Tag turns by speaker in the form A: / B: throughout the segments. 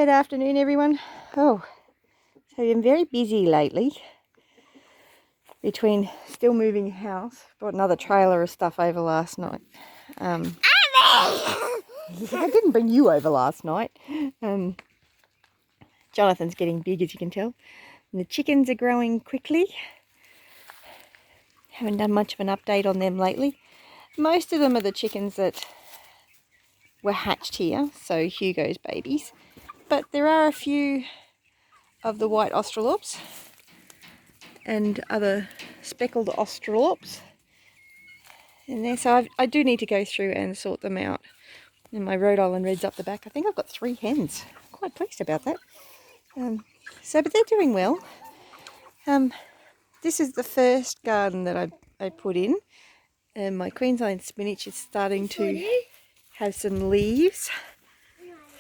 A: Good afternoon, everyone. Oh, so I've been very busy lately between still moving house. Brought another trailer of stuff over last night. I didn't bring you over last night. Jonathan's getting big, as you can tell. And the chickens are growing quickly. Haven't done much of an update on them lately. Most of them are the chickens that were hatched here, so Hugo's babies. But there are a few of the white australorps and other speckled australorps in there, so I do need to go through and sort them out. And my Rhode Island Reds up the back. I think I've got 3 hens. I'm quite pleased about that. But they're doing well. This is the first garden that I put in, and my Queensland spinach is starting to have some leaves.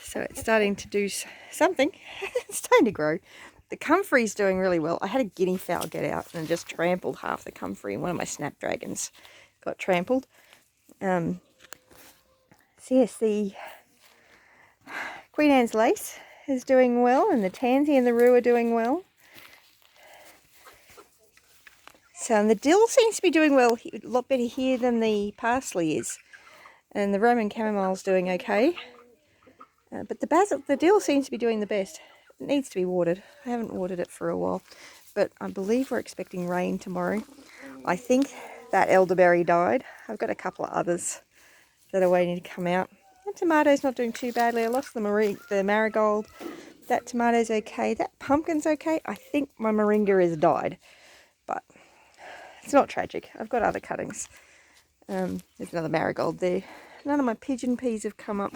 A: So it's starting to do something. It's starting to grow. The comfrey's doing really well. I had a guinea fowl get out and just trampled half the comfrey. One of my snapdragons got trampled. So yes, the Queen Anne's lace is doing well, and the tansy and the rue are doing well. So, and the dill seems to be doing well, a lot better here than the parsley is. And the Roman chamomile's doing okay. But the dill seems to be doing the best. It needs to be watered. I haven't watered it for a while, but I believe we're expecting rain tomorrow. I think that elderberry died. I've got a couple of others that are waiting to come out. The tomato's not doing too badly. I lost the marigold. That tomato's okay. That pumpkin's okay. I think my moringa has died, but it's not tragic. I've got other cuttings. There's another marigold there. None of my pigeon peas have come up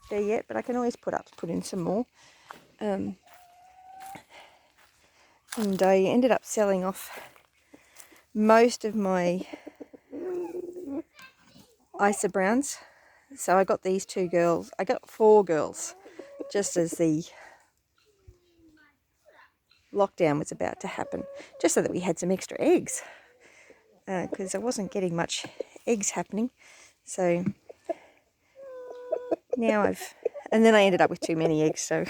A: there yet, but I can always put in some more. And I ended up selling off most of my Isa Browns. So I got these 2 girls. I got 4 girls just as the lockdown was about to happen, just so that we had some extra eggs, because I wasn't getting much eggs happening. So now and then I ended up with too many eggs, so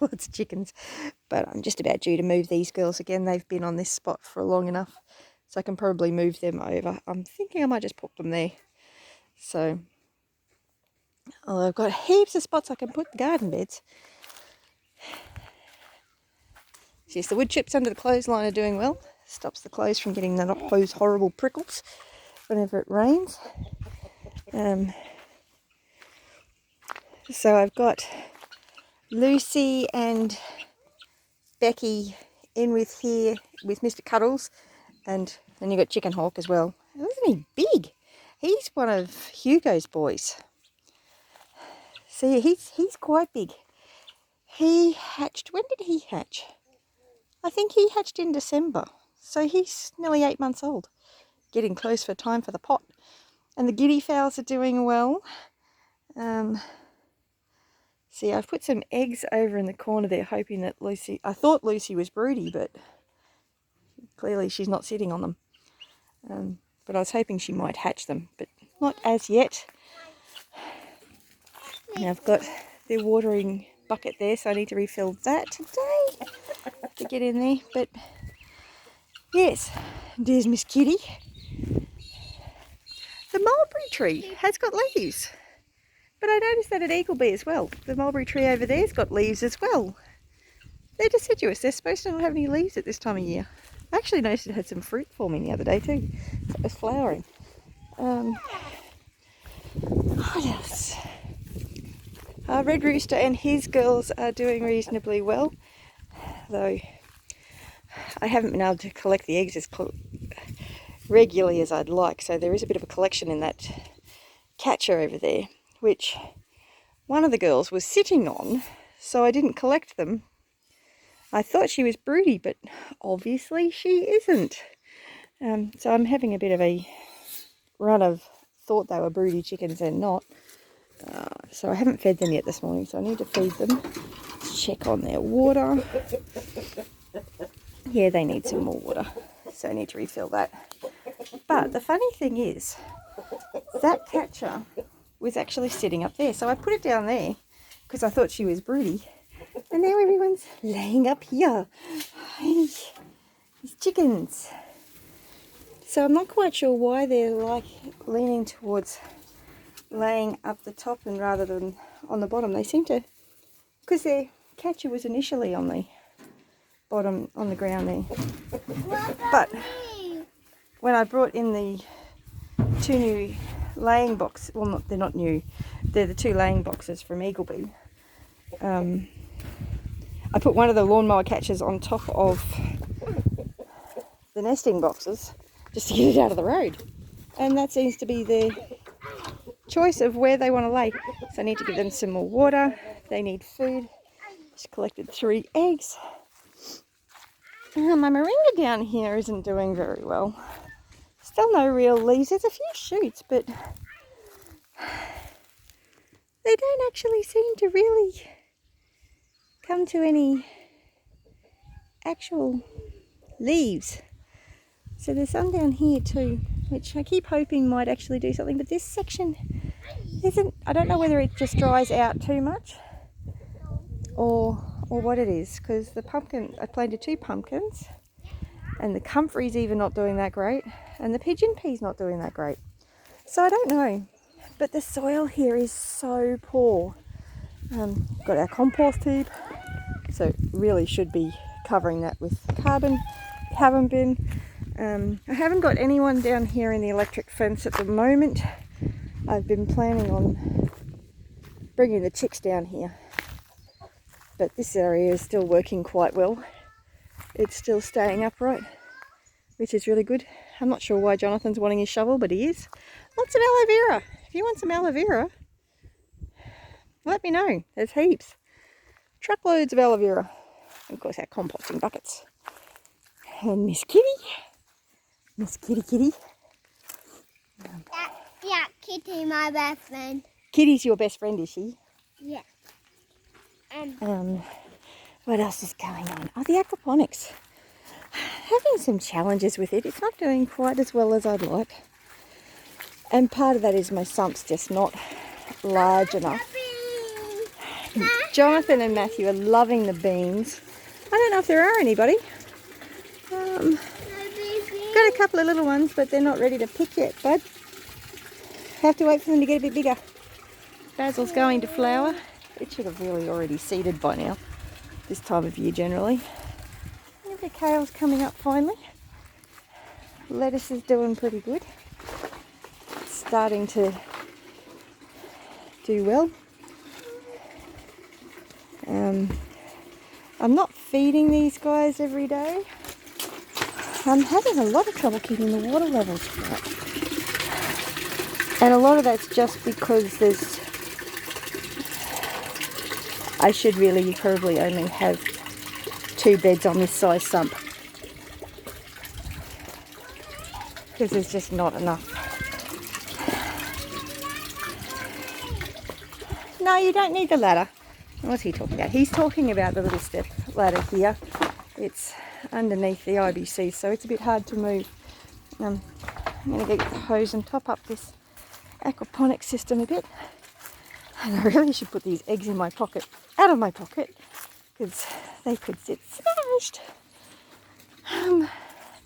A: lots of chickens. But I'm just about due to move these girls again. They've been on this spot for long enough, so I can probably move them over. I'm thinking I might just put them there. So, although I've got heaps of spots I can put the garden beds. Yes, the wood chips under the clothesline are doing well. Stops the clothes from getting those horrible prickles whenever it rains. So I've got Lucy and Becky in with Mr. Cuddles, and then you've got Chicken Hawk as well. Isn't he big? He's one of Hugo's boys. See, he's quite big. He hatched, when did he hatch? I think he hatched in December, so he's nearly 8 months old. Getting close for time for the pot. And the guinea fowls are doing well. See, I've put some eggs over in the corner there, hoping that I thought Lucy was broody, but clearly she's not sitting on them. But I was hoping she might hatch them, but not as yet. Now I've got the watering bucket there, so I need to refill that today to get in there. But yes, there's Miss Kitty. The mulberry tree has got leaves. But I noticed that at Eagleby as well. The mulberry tree over there's got leaves as well. They're deciduous. They're supposed to not have any leaves at this time of year. I actually noticed it had some fruit forming the other day too. So it was flowering. What else? Red Rooster and his girls are doing reasonably well. Though I haven't been able to collect the eggs as regularly as I'd like. So there is a bit of a collection in that catcher over there, which one of the girls was sitting on, so I didn't collect them. I thought she was broody, but obviously she isn't. So I'm having a bit of a run of thought they were broody chickens and not. So I haven't fed them yet this morning, so I need to feed them. Check on their water. Yeah, they need some more water, so I need to refill that. But the funny thing is, that catcher was actually sitting up there. So I put it down there because I thought she was broody. And now everyone's laying up here. Hey, these chickens. So I'm not quite sure why they're like leaning towards laying up the top and rather than on the bottom. They seem to, because their catcher was initially on the bottom, on the ground there. But when I brought in the 2 new laying boxes, well, they're not new, they're the 2 laying boxes from Eagleby. I put one of the lawnmower catchers on top of the nesting boxes just to get it out of the road. And that seems to be their choice of where they want to lay. So I need to give them some more water. They need food. Just collected 3 eggs. My moringa down here isn't doing very well. Still no real leaves. There's a few shoots, but they don't actually seem to really come to any actual leaves. So there's some down here too, which I keep hoping might actually do something, but this section isn't, I don't know whether it just dries out too much or what it is, because the pumpkin, I planted 2 pumpkins and the comfrey's even not doing that great and the pigeon pea's not doing that great. So I don't know, but the soil here is so poor. Got our compost heap, so really should be covering that with carbon. Haven't been. I haven't got anyone down here in the electric fence at the moment. I've been planning on bringing the chicks down here, but this area is still working quite well. It's still staying upright, which is really good. I'm not sure why Jonathan's wanting his shovel, but he is. Lots of aloe vera. If you want some aloe vera, let me know. There's heaps. Truckloads of aloe vera. And of course our composting buckets. And Miss Kitty. Miss Kitty.
B: Yeah, Kitty, my best friend.
A: Kitty's your best friend, is she?
B: Yeah.
A: What else is going on? Oh, the aquaponics. Having some challenges with it. It's not doing quite as well as I'd like. And part of that is my sump's just not large enough. Jonathan and Matthew are loving the beans. I don't know if there are anybody. Got a couple of little ones, but they're not ready to pick yet, bud. Have to wait for them to get a bit bigger. Basil's going to flower. It should have really already seeded by now, this time of year generally. And the kale's coming up finally. Lettuce is doing pretty good. It's starting to do well. I'm not feeding these guys every day. I'm having a lot of trouble keeping the water levels right. And a lot of that's just because I should really probably only have 2 beds on this size sump. Because there's just not enough. No, you don't need the ladder. What's he talking about? He's talking about the little step ladder here. It's underneath the IBC, so it's a bit hard to move. I'm going to get the hose and top up this aquaponics system a bit. And I really should put these eggs in my pocket, out of my pocket, because they could sit smashed.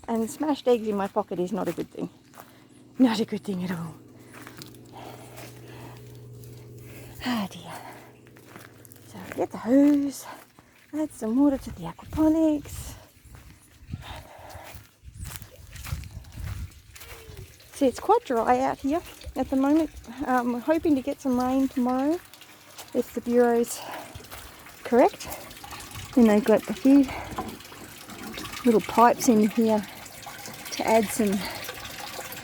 A: And smashed eggs in my pocket is not a good thing. Not a good thing at all. Ah dear. So get the hose, add some water to the aquaponics. See, it's quite dry out here at the moment. We're hoping to get some rain tomorrow if the bureau's correct. And they've got a few little pipes in here to add some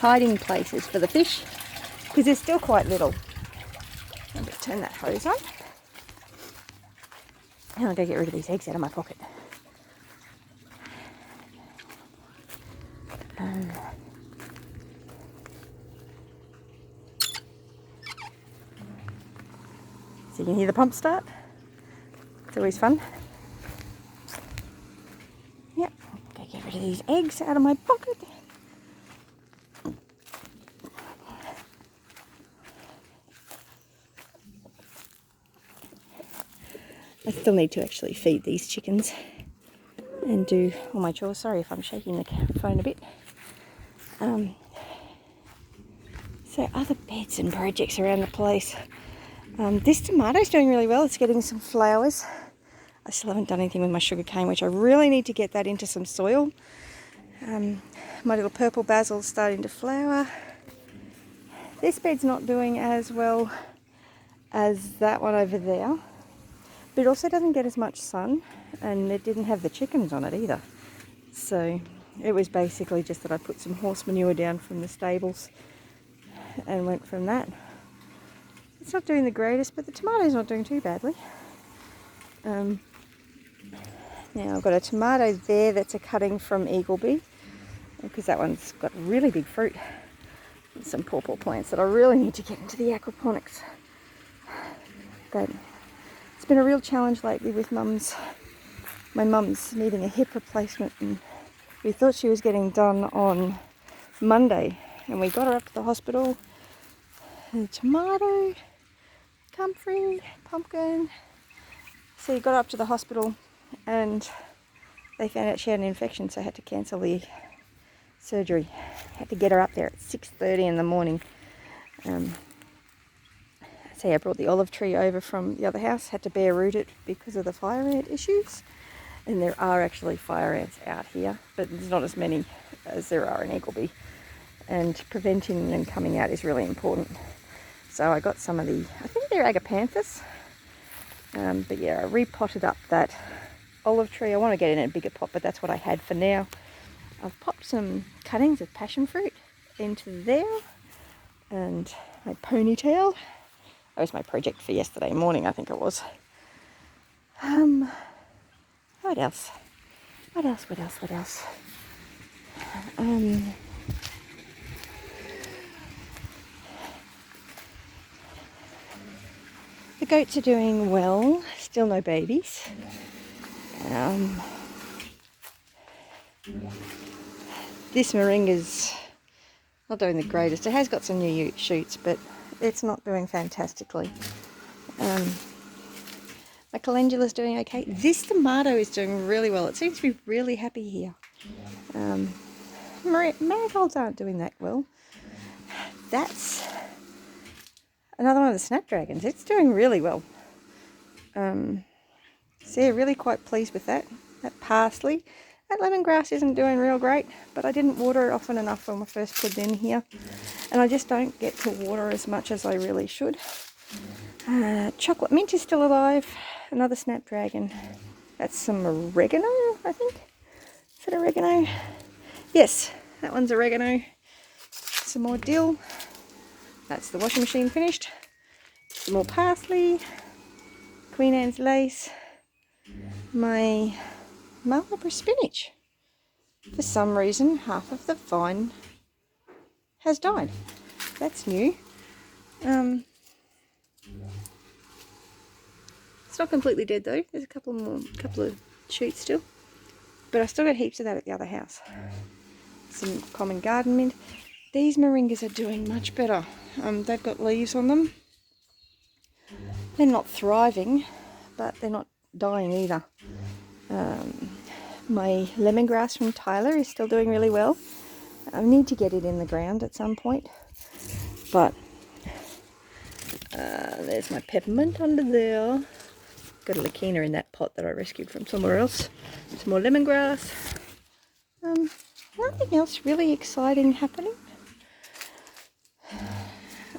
A: hiding places for the fish, because they're still quite little. I'm going to turn that hose on. And I'll go get rid of these eggs out of my pocket. So you can hear the pump start. It's always fun. Yep, go get rid of these eggs out of my pocket. I still need to actually feed these chickens and do all my chores. Sorry if I'm shaking the phone a bit. So other beds and projects around the place. This tomato's doing really well. It's getting some flowers. I still haven't done anything with my sugar cane, which I really need to get that into some soil. My little purple basil's starting to flower. This bed's not doing as well as that one over there, but it also doesn't get as much sun, and it didn't have the chickens on it either. So it was basically just that I put some horse manure down from the stables and went from that. It's not doing the greatest, but the tomato's not doing too badly. Now I've got a tomato there that's a cutting from Eagleby, because that one's got really big fruit. And some pawpaw plants that I really need to get into the aquaponics. But it's been a real challenge lately with my mum's needing a hip replacement, and we thought she was getting done on Monday, and we got her up to the hospital. And tomato, comfrey, pumpkin. So we got her up to the hospital and they found out she had an infection, so I had to cancel the surgery. Had to get her up there at 6:30 in the morning. So I brought the olive tree over from the other house, had to bare root it because of the fire ant issues. And there are actually fire ants out here, but there's not as many as there are in Eagleby. And preventing them coming out is really important. So I got some of the, I think they're agapanthus. But yeah, I repotted up that olive tree. I want to get it in a bigger pot, but that's what I had for now. I've popped some cuttings of passion fruit into there, and my ponytail. That was my project for yesterday morning, I think it was. What else? What else? The goats are doing well, still no babies. This moringa's not doing the greatest. It has got some new shoots, but it's not doing fantastically. My calendula's doing okay. This tomato is doing really well. It seems to be really happy here. Marigolds aren't doing that well. That's another one of the snapdragons. It's doing really well. So yeah, really quite pleased with that. That parsley. That lemongrass isn't doing real great, but I didn't water it often enough when I first put it in here. And I just don't get to water as much as I really should. Chocolate mint is still alive. Another snapdragon. That's some oregano, I think. Is that oregano? Yes, that one's oregano. Some more dill. That's the washing machine finished. Some more parsley. Queen Anne's lace. My Marlborough spinach. For some reason, half of the vine has died. That's new. It's not completely dead though. There's a couple of shoots still, but I still got heaps of that at the other house. Some common garden mint. These moringas are doing much better. They've got leaves on them. They're not thriving, but they're not dying either. My lemongrass from Tyler is still doing really well. I need to get it in the ground at some point, but there's my peppermint under there. Got a leukina in that pot that I rescued from somewhere else. Some more lemongrass. Nothing else really exciting happening.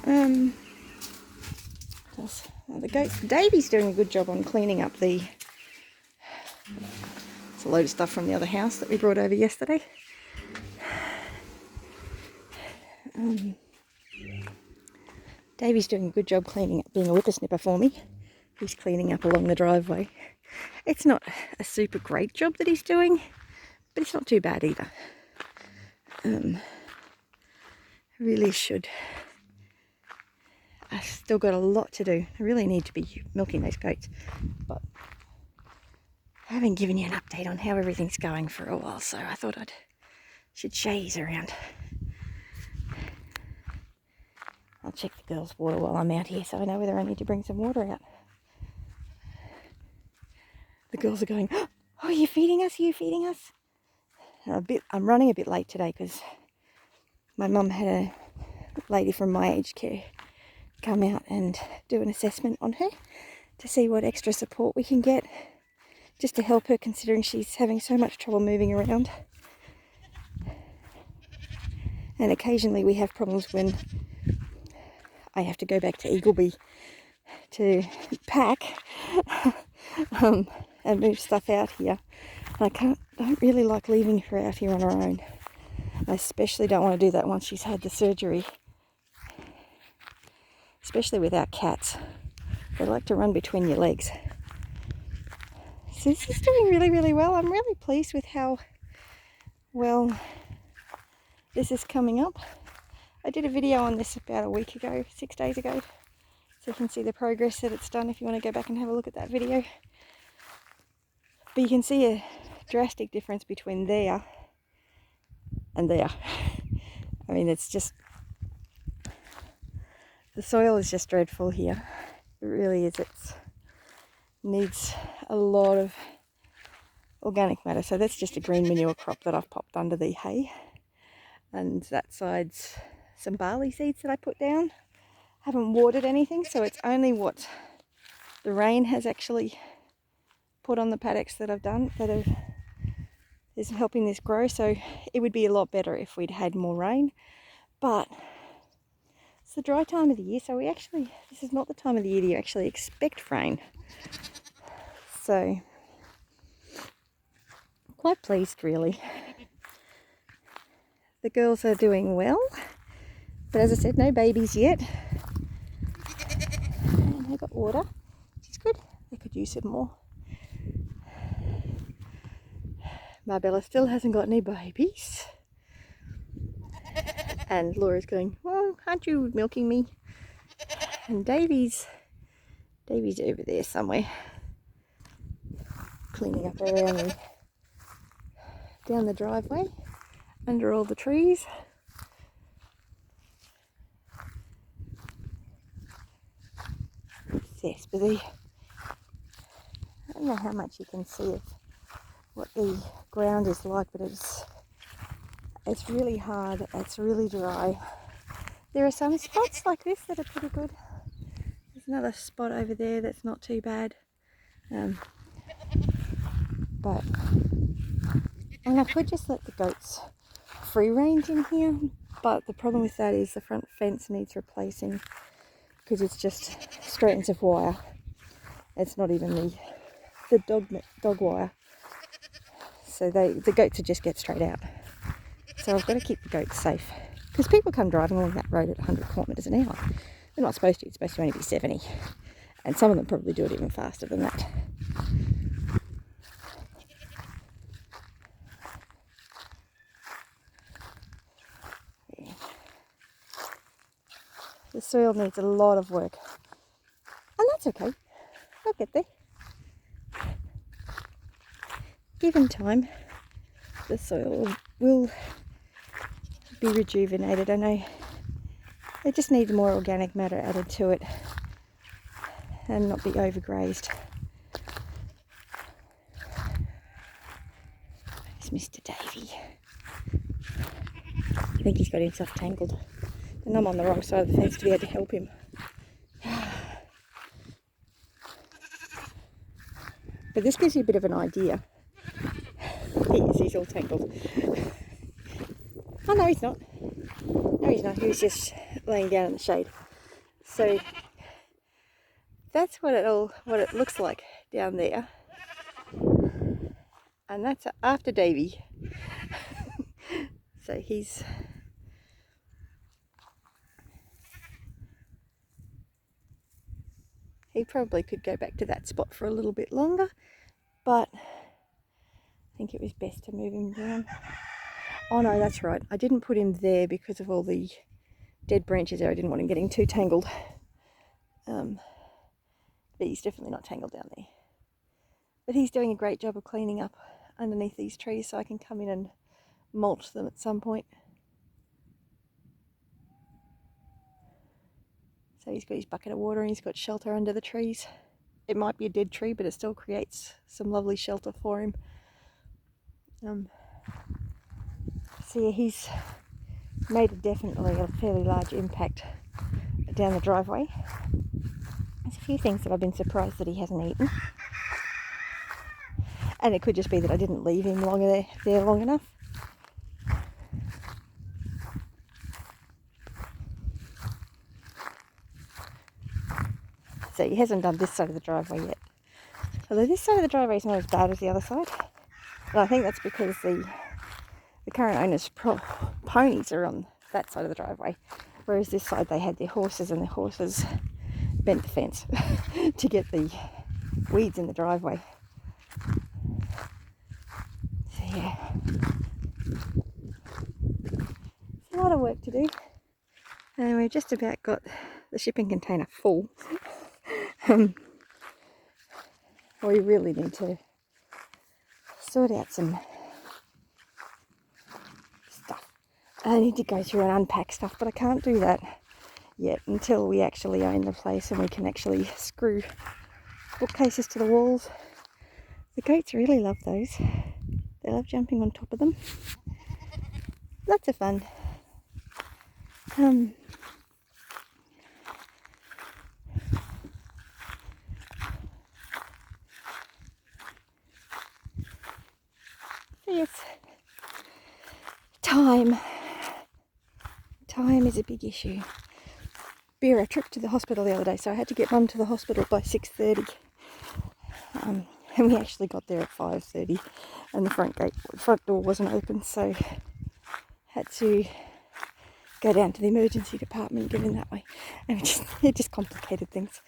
A: What else? The goats. Davey's doing a good job on cleaning up the... It's a load of stuff from the other house that we brought over yesterday. Davey's doing a good job cleaning up, being a whippersnipper for me. He's cleaning up along the driveway. It's not a super great job that he's doing, but it's not too bad either. Really should. I've still got a lot to do. I really need to be milking those goats, but I haven't given you an update on how everything's going for a while, so I thought should show you around. I'll check the girls' water while I'm out here so I know whether I need to bring some water out. The girls are going, oh, are you feeding us? Are you feeding us? I'm running a bit late today because my mum had a lady from my aged care come out and do an assessment on her to see what extra support we can get just to help her, considering she's having so much trouble moving around. And occasionally we have problems when I have to go back to Eagleby to pack and move stuff out here. I don't really like leaving her out here on her own. I especially don't want to do that once she's had the surgery. Especially with our cats. They like to run between your legs. So this is doing really, really well. I'm really pleased with how well this is coming up. I did a video on this about a week ago, 6 days ago. So you can see the progress that it's done if you want to go back and have a look at that video. But you can see a drastic difference between there and there. I mean, it's just, the soil is just dreadful here. It really is. It needs a lot of organic matter. So that's just a green manure crop that I've popped under the hay. And that side's some barley seeds that I put down. Haven't watered anything, so it's only what the rain has actually put on the paddocks that I've done that is helping this grow. So it would be a lot better if we'd had more rain, but it's the dry time of the year, so this is not the time of the year that you actually expect rain. So quite pleased, really. The girls are doing well, but as I said, no babies yet. And I got water, which is good. They could use it more. Marbella still hasn't got any babies. And Laura's going, well, aren't you milking me? And Davey's over there somewhere, cleaning up around down the driveway, under all the trees. Yes, but I don't know how much you can see of what the ground is like, but it's really hard, it's really dry. There are some spots like this that are pretty good. There's another spot over there that's not too bad. And I could just let the goats free range in here, but the problem with that is the front fence needs replacing because it's just strands of wire. It's not even the dog wire. So the goats would just get straight out. So I've got to keep the goats safe because people come driving along that road at 100 kilometres an hour. They're not supposed to. It's supposed to only be 70, and some of them probably do it even faster than that. Yeah. The soil needs a lot of work, and that's okay. They'll get there. Given time, the soil will be rejuvenated. I know it just needs more organic matter added to it and not be overgrazed. It's Mr. Davey. I think he's got himself tangled, and I'm on the wrong side of the fence to be able to help him. But this gives you a bit of an idea. He's all tangled. Oh no, he's not. No, he's not. He was just laying down in the shade. So that's what it looks like down there. And that's after Davey. So he probably could go back to that spot for a little bit longer, but I think it was best to move him down. Oh no, that's right. I didn't put him there because of all the dead branches there. I didn't want him getting too tangled. But he's definitely not tangled down there. But he's doing a great job of cleaning up underneath these trees, so I can come in and mulch them at some point. So he's got his bucket of water and he's got shelter under the trees. it might be a dead tree, but it still creates some lovely shelter for him. So yeah, he's made definitely a fairly large impact down the driveway. There's a few things that I've been surprised that he hasn't eaten. And it could just be that I didn't leave him there long enough. So he hasn't done this side of the driveway yet. Although this side of the driveway is not as bad as the other side. And I think that's because the current owner's ponies are on that side of the driveway. Whereas this side they had their horses, and their horses bent the fence to get the weeds in the driveway. So yeah, it's a lot of work to do. And we've just about got the shipping container full. We really need to sort out some stuff. I need to go through and unpack stuff, but I can't do that yet until we actually own the place and we can actually screw bookcases to the walls. The goats really love those. They love jumping on top of them. Lots of fun. So yes, time is a big issue. Bear a trip to the hospital the other day, so I had to get Mum to the hospital by 6:30. And we actually got there at 5:30, and the front door wasn't open, so had to go down to the emergency department and get in that way. And it just complicated things.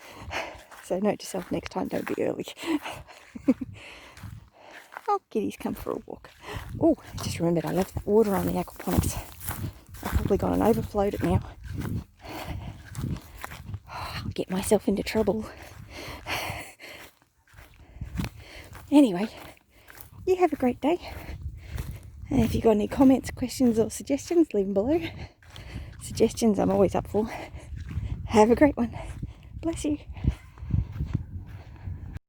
A: So note to self, next time don't be early. Oh, kitties, come for a walk. Oh, I just remembered I left that water on the aquaponics. I've probably gone and overflowed it now. I'll get myself into trouble. Anyway, you have a great day. And if you've got any comments, questions or suggestions, leave them below. Suggestions I'm always up for. Have a great one. Bless you.